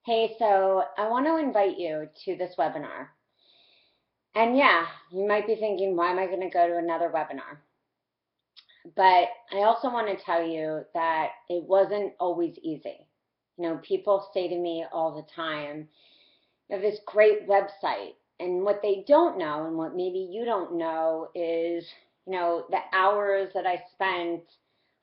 Hey, so I want to invite you to this webinar. And yeah, you might be thinking, why am I going to go to another webinar? But I also want to tell you that it wasn't always easy. People say to me all the time, you have this great website. And what they don't know, and what maybe you don't know, is, the hours that I spent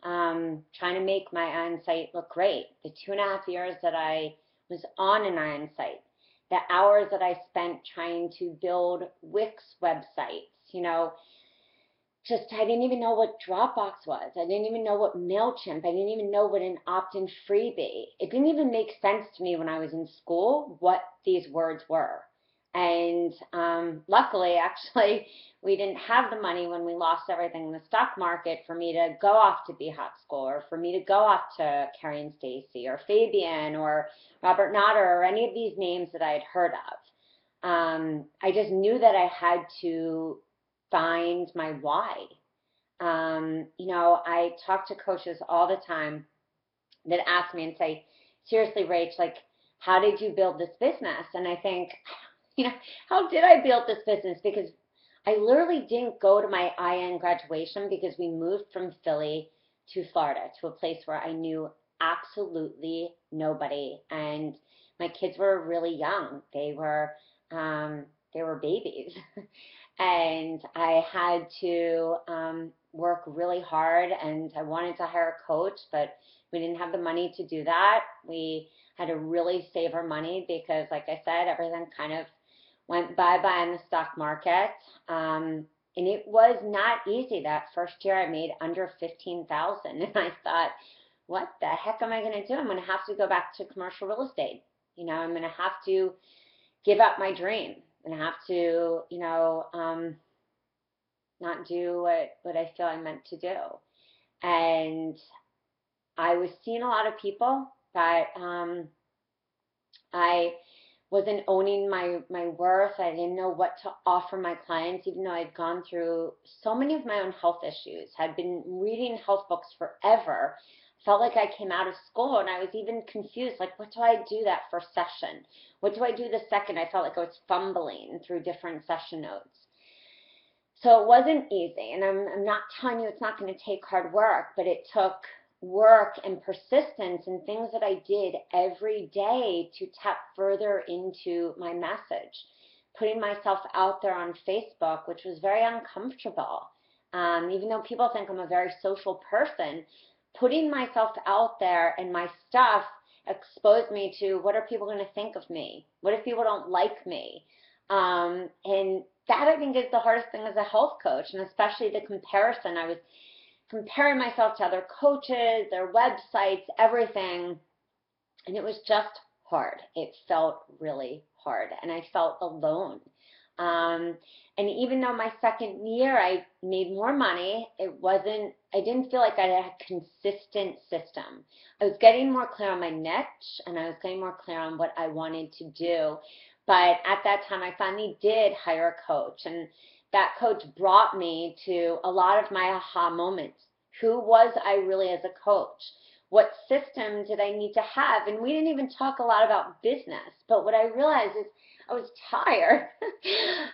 trying to make my Iron site look great. The 2.5 years that I was on an Iron site, the hours that I spent trying to build Wix websites, just I didn't even know what Dropbox was. I didn't even know what MailChimp. I didn't even know what an opt-in freebie. It didn't even make sense to me when I was in school what these words were. And luckily, actually, we didn't have the money when we lost everything in the stock market for me to go off to B-Hop School, or for me to go off to Carrie and Stacy or Fabian or Robert Notter or any of these names that I had heard of. I just knew that I had to find my why. I talk to coaches all the time that ask me and say, seriously, Rach, like, how did you build this business? And I think, you know, how did I build this business? Because I literally didn't go to my IN graduation because we moved from Philly to Florida, to a place where I knew absolutely nobody. And my kids were really young. They were babies. And I had to work really hard, and I wanted to hire a coach, but we didn't have the money to do that. We had to really save our money because, like I said, everything kind of went bye-bye in the stock market. And it was not easy. That first year I made under 15,000, and I thought, what the heck am I going to do? I'm going to have to go back to commercial real estate. I'm going to have to give up my dream. I'm going to have to, not do what I feel I'm meant to do. And I was seeing a lot of people, but I wasn't owning my worth. I didn't know what to offer my clients, even though I'd gone through so many of my own health issues, had been reading health books forever. Felt like I came out of school, and I was even confused, like, what do I do that first session? What do I do the second? I felt like I was fumbling through different session notes. So it wasn't easy, and I'm not telling you it's not going to take hard work, but it took work and persistence and things that I did every day to tap further into my message. Putting myself out there on Facebook, which was very uncomfortable. Even though people think I'm a very social person, putting myself out there and my stuff exposed me to, what are people going to think of me? What if people don't like me? And that, I think, is the hardest thing as a health coach, and especially the comparison. I was comparing myself to other coaches, their websites, everything, and it was just hard. It felt really hard, and I felt alone. Um, and even though my second year I made more money, I didn't feel like I had a consistent system. I was getting more clear on my niche, and I was getting more clear on what I wanted to do. But at that time, I finally did hire a coach, and that coach brought me to a lot of my aha moments. Who was I really as a coach? What system did I need to have? And we didn't even talk a lot about business, but what I realized is I was tired.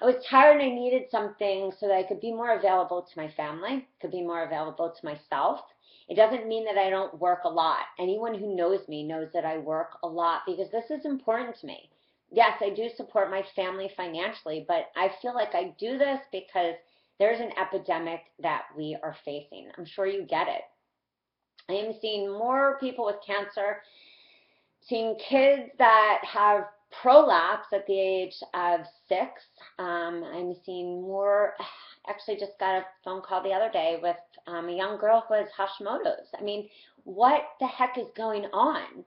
I was tired, and I needed something so that I could be more available to my family, could be more available to myself. It doesn't mean that I don't work a lot. Anyone who knows me knows that I work a lot because this is important to me. Yes, I do support my family financially, but I feel like I do this because there's an epidemic that we are facing. I'm sure you get it. I am seeing more people with cancer, seeing kids that have prolapse at the age of 6. I'm seeing more. Actually, just got a phone call the other day with a young girl who has Hashimoto's. I mean, what the heck is going on?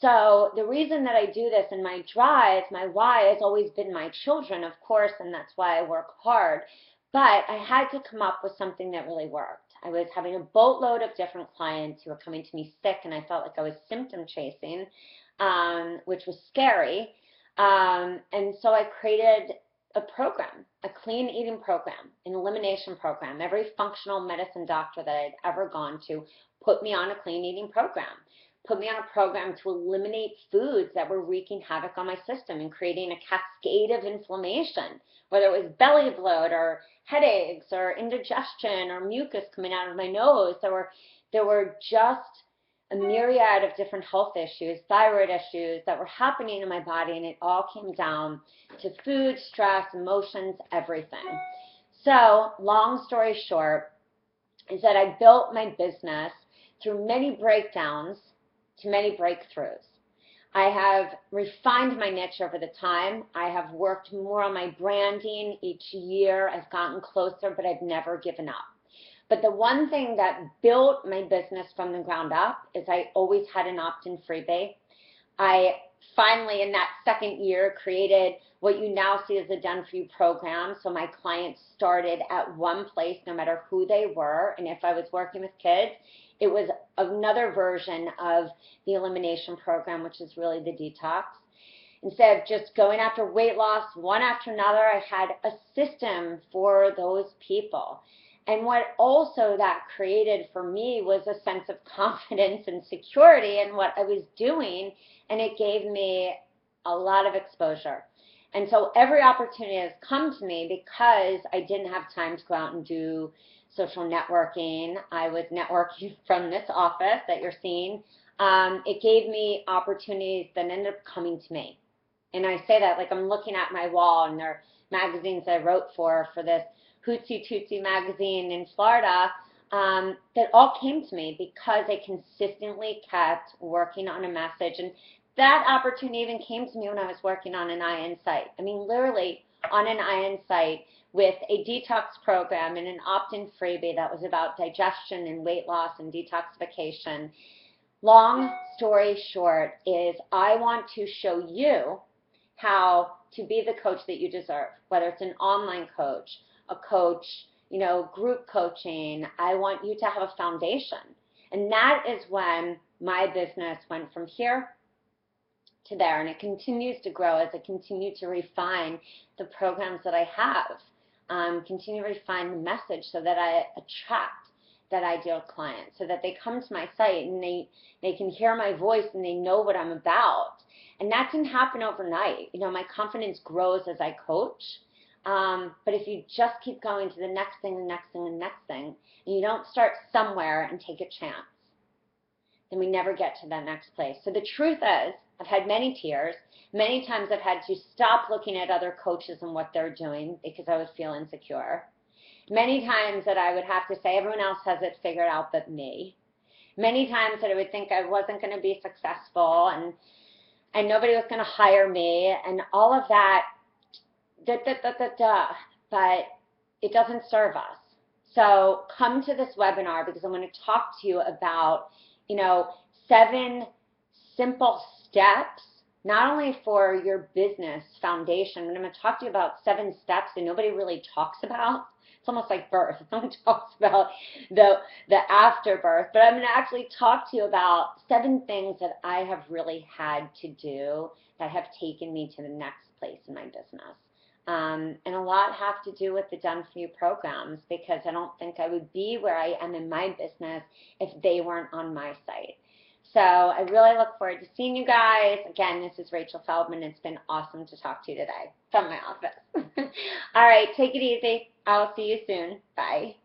So the reason that I do this, and my drive, my why, has always been my children, of course, and that's why I work hard. But I had to come up with something that really worked. I was having a boatload of different clients who were coming to me sick, and I felt like I was symptom chasing, which was scary. And so I created a program, a clean eating program, an elimination program. Every functional medicine doctor that I'd ever gone to put me on a clean eating program. put me on a program to eliminate foods that were wreaking havoc on my system and creating a cascade of inflammation, whether it was belly bloat or headaches or indigestion or mucus coming out of my nose. There were just a myriad of different health issues, thyroid issues that were happening in my body, and it all came down to food, stress, emotions, everything. So, long story short, is that I built my business through many breakdowns to many breakthroughs. I have refined my niche over the time. I have worked more on my branding each year. I've gotten closer, but I've never given up. But the one thing that built my business from the ground up is I always had an opt-in freebie. I finally, in that second year, created what you now see as a Done For You program. So my clients started at one place, no matter who they were. And if I was working with kids, it was another version of the elimination program, which is really the detox. Instead of just going after weight loss one after another, I had a system for those people. And what also that created for me was a sense of confidence and security in what I was doing, and it gave me a lot of exposure. And so every opportunity has come to me because I didn't have time to go out and do social networking. I was networking from this office that you're seeing. It gave me opportunities that ended up coming to me. And I say that like I'm looking at my wall, and there are magazines I wrote for this Hootsie Tootsie magazine in Florida, that all came to me because I consistently kept working on a message. And that opportunity even came to me when I was working on an IN site. I mean, literally on an IN site with a detox program and an opt-in freebie that was about digestion and weight loss and detoxification. Long story short is I want to show you how to be the coach that you deserve, whether it's an online coach, a coach, group coaching. I want you to have a foundation. And that is when my business went from here to there, and it continues to grow as I continue to refine the programs that I have, continue to refine the message so that I attract that ideal client, so that they come to my site and they can hear my voice and they know what I'm about. And that didn't happen overnight. My confidence grows as I coach. But if you just keep going to the next thing, the next thing, the next thing, and you don't start somewhere and take a chance, then we never get to that next place. So the truth is, I've had many tears. Many times I've had to stop looking at other coaches and what they're doing because I would feel insecure. Many times that I would have to say everyone else has it figured out but me. Many times that I would think I wasn't going to be successful and nobody was going to hire me and all of that, but it doesn't serve us. So come to this webinar because I'm going to talk to you about, 7 simple steps, not only for your business foundation, but I'm going to talk to you about 7 steps that nobody really talks about. It's almost like birth. No one talks about the afterbirth, but I'm going to actually talk to you about 7 things that I have really had to do that have taken me to the next place in my business. And a lot have to do with the Done For You programs, because I don't think I would be where I am in my business if they weren't on my site. So I really look forward to seeing you guys. Again, this is Rachel Feldman. It's been awesome to talk to you today from my office. All right, take it easy. I'll see you soon. Bye.